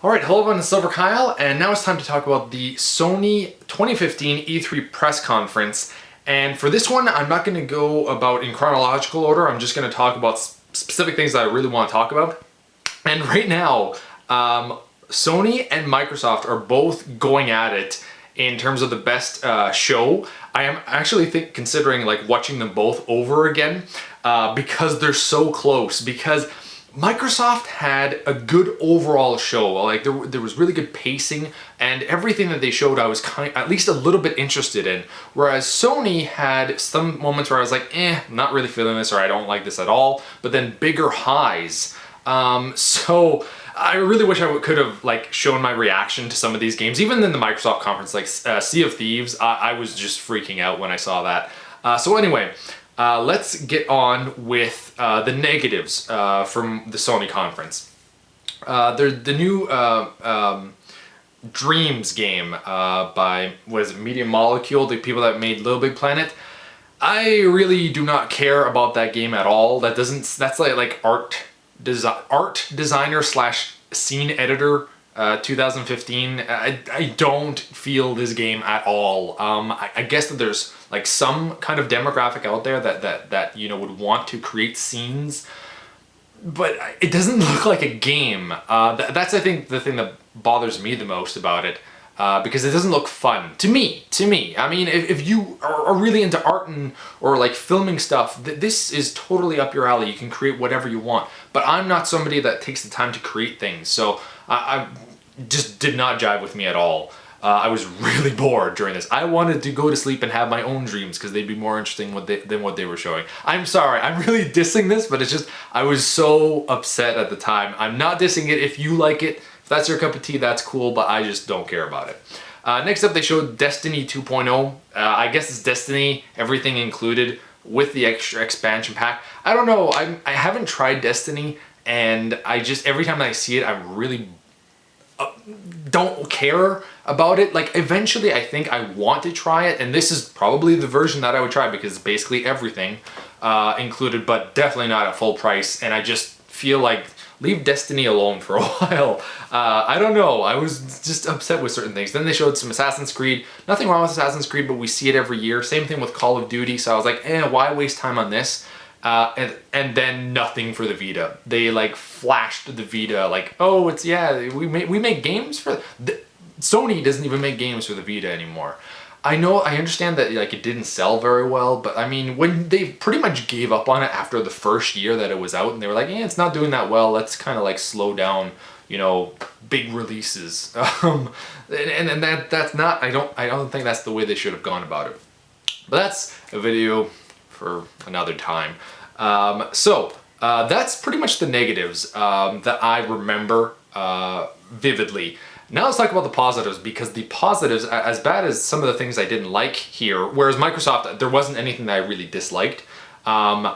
Alright, hello everyone, it's Silver Kyle, and now it's time to talk about the Sony 2015 E3 press conference. And for this one, I'm not going to go about in chronological order, I'm just going to talk about specific things that I really want to talk about. And right now, Sony and Microsoft are both going at it in terms of the best show. I am actually considering like watching them both over again because they're so close. Because Microsoft had a good overall show. Like there was really good pacing, and everything that they showed I was at least a little bit interested in. Whereas Sony had some moments where I was like, not really feeling this, or I don't like this at all. But then bigger highs. So I really wish I could have like shown my reaction to some of these games. Even in the Microsoft conference, like Sea of Thieves, I was just freaking out when I saw that. So anyway, let's get on with the negatives from the Sony conference. The new Dreams game by, what is it, Media Molecule, the people that made Little Big Planet. I really do not care about that game at all. That's like art designer slash scene editor 2015. I don't feel this game at all. I guess that there's like some kind of demographic out there that you know would want to create scenes, but it doesn't look like a game. That's I think the thing that bothers me the most about it. Because it doesn't look fun to me. I mean, if you are really into art or like filming stuff, this is totally up your alley. You can create whatever you want. But I'm not somebody that takes the time to create things, so I just did not jive with me at all. I was really bored during this. I wanted to go to sleep and have my own dreams because they'd be more interesting than what they were showing. I'm sorry, I'm really dissing this, but it's just I was so upset at the time. I'm not dissing it. If you like it, if that's your cup of tea, that's cool, but I just don't care about it. Next up, they showed Destiny 2.0. I guess it's Destiny, everything included, with the extra expansion pack. I don't know, I haven't tried Destiny, and I just, every time I see it, I'm really don't care about it. Like, eventually, I think I want to try it, and this is probably the version that I would try, because it's basically everything included, but definitely not at full price, and I just feel like leave Destiny alone for a while. I don't know, I was just upset with certain things. Then they showed some Assassin's Creed. Nothing wrong with Assassin's Creed, but we see it every year. Same thing with Call of Duty, so I was like, why waste time on this? And then nothing for the Vita. They like flashed the Vita like, oh, it's, yeah, we make games for... Sony doesn't even make games for the Vita anymore. I understand that like it didn't sell very well, but I mean, when they pretty much gave up on it after the first year that it was out, and they were like, it's not doing that well, let's kind of like slow down, you know, big releases. And that's not, I don't think that's the way they should have gone about it. But that's a video for another time. So that's pretty much the negatives that I remember vividly. Now let's talk about the positives, because the positives, as bad as some of the things I didn't like here, whereas Microsoft, there wasn't anything that I really disliked, I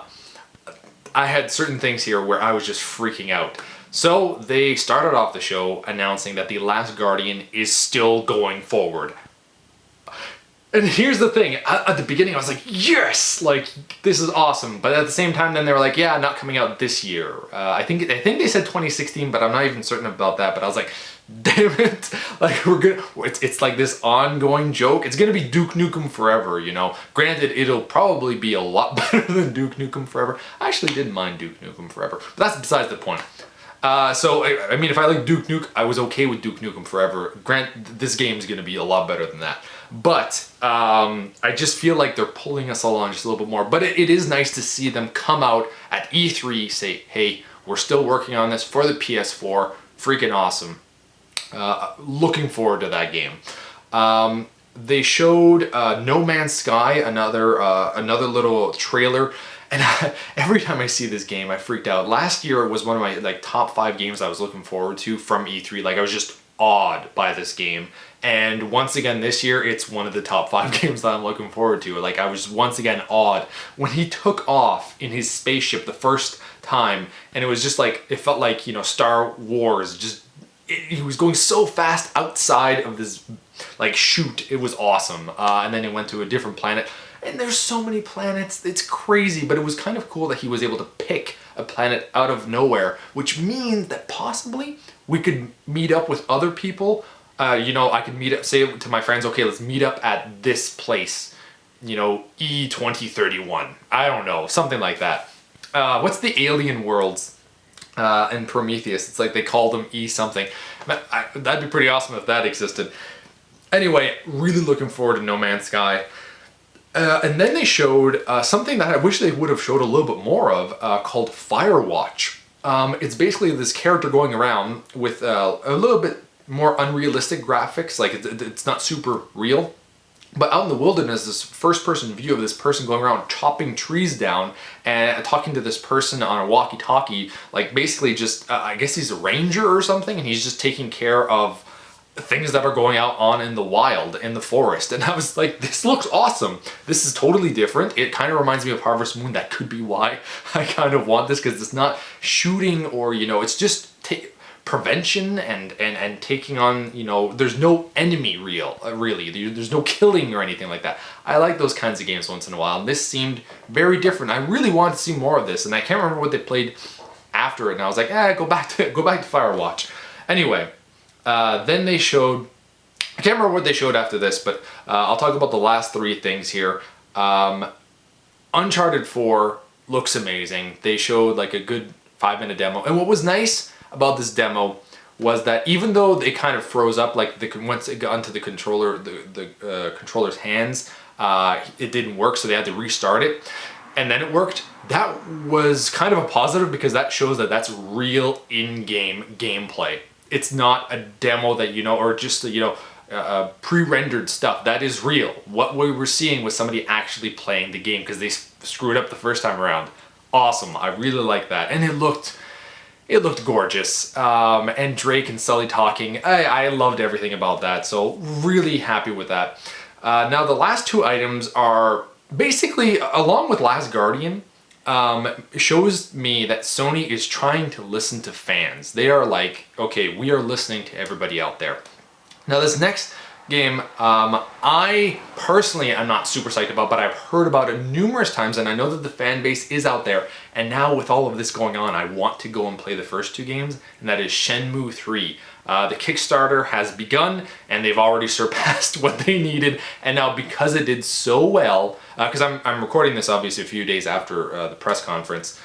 had certain things here where I was just freaking out. So they started off the show announcing that The Last Guardian is still going forward. And here's the thing, at the beginning I was like, yes, like this is awesome. But at the same time, then they were like, yeah, not coming out this year. I think they said 2016, but I'm not even certain about that. But I was like, damn it, like it's like this ongoing joke. It's gonna be Duke Nukem Forever, you know. Granted, it'll probably be a lot better than Duke Nukem Forever. I actually didn't mind Duke Nukem Forever, but that's besides the point. So, I mean, if I like Duke Nukem, I was okay with Duke Nukem Forever. This game's gonna be a lot better than that. But, I just feel like they're pulling us along just a little bit more. But it is nice to see them come out at E3, say, hey, we're still working on this for the PS4. Freaking awesome. Looking forward to that game. They showed No Man's Sky, another little trailer. And every time I see this game, I freaked out. Last year it was one of my like top 5 games I was looking forward to from E3. Like I was just awed by this game. And once again this year, it's one of the top 5 games that I'm looking forward to. Like I was once again awed when he took off in his spaceship the first time, and it was just like, it felt like, you know, Star Wars. Just he was going so fast outside of this like chute. It was awesome. And then it went to a different planet. And there's so many planets, it's crazy, but it was kind of cool that he was able to pick a planet out of nowhere, which means that possibly we could meet up with other people. You know, I could meet up, say to my friends, okay, let's meet up at this place, you know, E2031. I don't know, something like that. What's the alien worlds in Prometheus? It's like they call them E something. That'd be pretty awesome if that existed. Anyway, really looking forward to No Man's Sky. And then they showed something that I wish they would have showed a little bit more of, called Firewatch. It's basically this character going around with a little bit more unrealistic graphics, like it's not super real. But out in the wilderness, this first-person view of this person going around chopping trees down and talking to this person on a walkie-talkie, like basically just, I guess he's a ranger or something, and he's just taking care of things that are going out on in the wild, in the forest. And I was like, this looks awesome. This is totally different. It kind of reminds me of Harvest Moon. That could be why I kind of want this, because it's not shooting or, you know, it's just prevention and taking on, you know, there's no enemy really. There's no killing or anything like that. I like those kinds of games once in a while, and this seemed very different. I really wanted to see more of this, and I can't remember what they played after it, and I was like, go back to Firewatch. Anyway, then they showed, I can't remember what they showed after this, but I'll talk about the last three things here. Uncharted 4 looks amazing. They showed like a good 5-minute demo, and what was nice about this demo was that even though they kind of froze up, like once it got into the controller, the controller's hands, it didn't work, so they had to restart it, and then it worked. That was kind of a positive, because that shows that that's real in-game gameplay. It's not a demo that, you know, or just, you know, pre-rendered stuff. That is real. What we were seeing was somebody actually playing the game, because they screwed up the first time around. Awesome. I really like that, and it looked gorgeous. And Drake and Sully talking, I loved everything about that, so really happy with that. Now the last two items are basically, along with Last Guardian, shows me that Sony is trying to listen to fans. They are like, okay, we are listening to everybody out there. Now this next game, I personally am not super psyched about, but I've heard about it numerous times, and I know that the fan base is out there, and now with all of this going on, I want to go and play the first two games, and that is Shenmue 3. The Kickstarter has begun, and they've already surpassed what they needed, and now because it did so well, because I'm recording this obviously a few days after the press conference,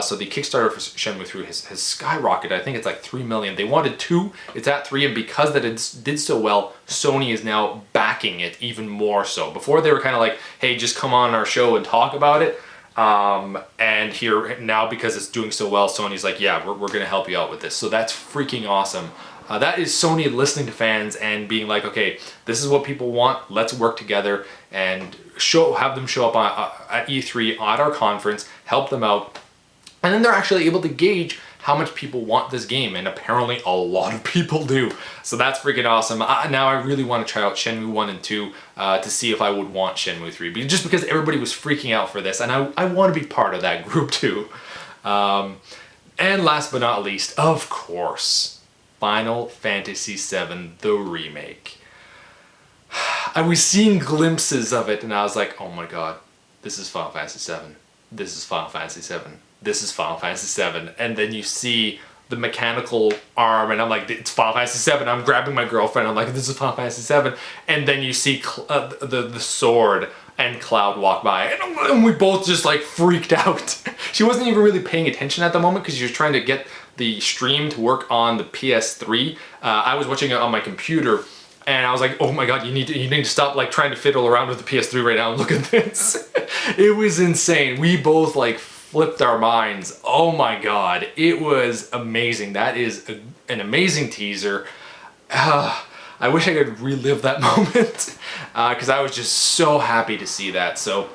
so the Kickstarter for Shenmue 3 has skyrocketed. I think it's like 3 million. They wanted 2, it's at 3, and because that it did so well, Sony is now backing it even more so. Before they were kind of like, hey, just come on our show and talk about it. And here now, because it's doing so well, Sony's like, yeah, we're going to help you out with this. So that's freaking awesome. That is Sony listening to fans and being like, okay, this is what people want. Let's work together and have them show up at E3 at our conference, help them out. And then they're actually able to gauge how much people want this game, and apparently a lot of people do. So that's freaking awesome. Now I really want to try out Shenmue 1 and 2 to see if I would want Shenmue 3, just because everybody was freaking out for this, and I want to be part of that group too. And last but not least, of course, Final Fantasy VII, the remake. I was seeing glimpses of it, and I was like, oh my god, this is Final Fantasy VII. This is Final Fantasy VII. This is Final Fantasy VII. And then you see the mechanical arm, and I'm like, it's Final Fantasy VII. I'm grabbing my girlfriend. I'm like, this is Final Fantasy VII. And then you see the sword and Cloud walk by, and we both just like freaked out. She wasn't even really paying attention at the moment because she was trying to get the stream to work on the PS3. I was watching it on my computer, and I was like, oh my god, you need to stop like trying to fiddle around with the PS3 right now and look at this. It was insane. We both like flipped our minds. Oh my god, it was amazing. That is an amazing teaser. I wish I could relive that moment because I was just so happy to see that. So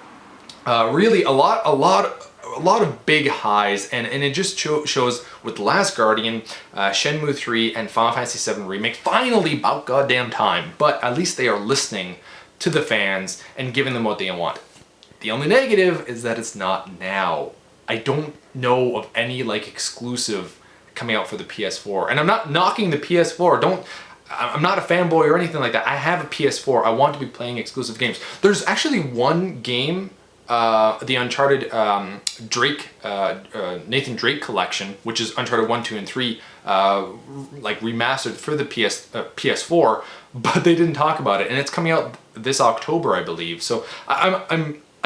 really a lot of big highs, and it just shows with The Last Guardian, Shenmue 3, and Final Fantasy VII Remake, finally about goddamn time, but at least they are listening to the fans and giving them what they want. The only negative is that it's not now. I don't know of any like exclusive coming out for the PS4, and I'm not knocking the PS4. I'm not a fanboy or anything like that. I have a PS4. I want to be playing exclusive games. There's actually one game the Uncharted Drake, Nathan Drake collection, which is Uncharted 1, 2, and 3, like remastered for the PS4, but they didn't talk about it, and it's coming out this October, I believe. So I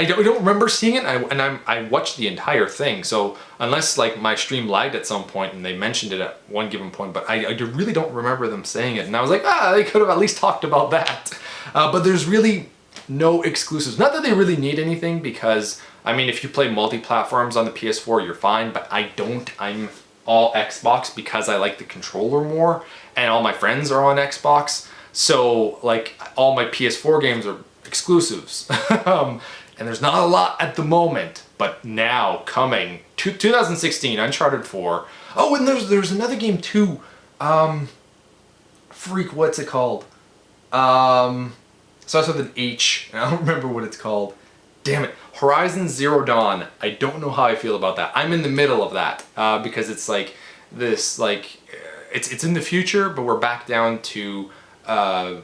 don't remember seeing it, and I watched the entire thing. So unless like my stream lagged at some point and they mentioned it at one given point, but I really don't remember them saying it. And I was like, they could have at least talked about that. But there's really no exclusives. Not that they really need anything, because I mean, if you play multi-platforms on the PS4, you're fine, but I don't. I'm all Xbox because I like the controller more, and all my friends are on Xbox. So like all my PS4 games are exclusives. And there's not a lot at the moment, but now coming 2016 Uncharted 4. Oh, and there's another game too. Freak, what's it called? Starts with an H. I don't remember what it's called. Damn it. Horizon Zero Dawn. I don't know how I feel about that. I'm in the middle of that because it's like this, like it's in the future, but we're back down to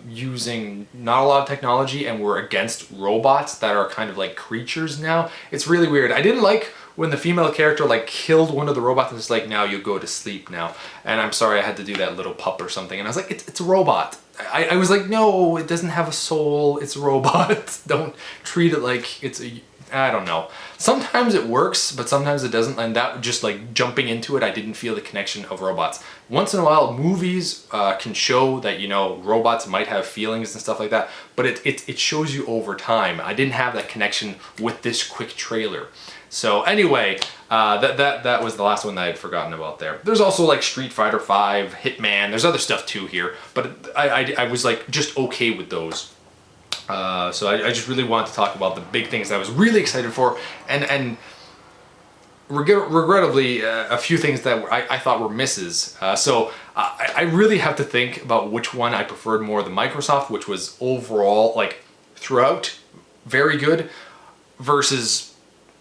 using not a lot of technology, and we're against robots that are kind of like creatures now. It's really weird. I didn't like when the female character like killed one of the robots and it's like, now you go to sleep now. And I'm sorry I had to do that little pup or something. And I was like, it's a robot. I was like, no, it doesn't have a soul. It's a robot. Don't treat it like it's a... I don't know. Sometimes it works, but sometimes it doesn't. And that just like jumping into it, I didn't feel the connection of robots. Once in a while, movies can show that, you know, robots might have feelings and stuff like that, but it shows you over time. I didn't have that connection with this quick trailer. So anyway, that was the last one that I had forgotten about there. There's also like Street Fighter V, Hitman. There's other stuff too here, but I was like just okay with those. So I just really wanted to talk about the big things that I was really excited for, and regrettably a few things that I thought were misses. So I really have to think about which one I preferred more. The Microsoft, which was overall like throughout very good, versus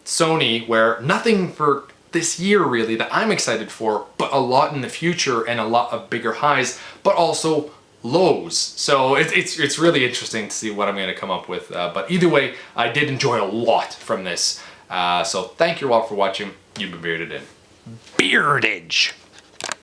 Sony, where nothing for this year really that I'm excited for, but a lot in the future and a lot of bigger highs, but also lows. So it's really interesting to see what I'm going to come up with. But either way, I did enjoy a lot from this. So thank you all for watching. You've been bearded in. Beardage.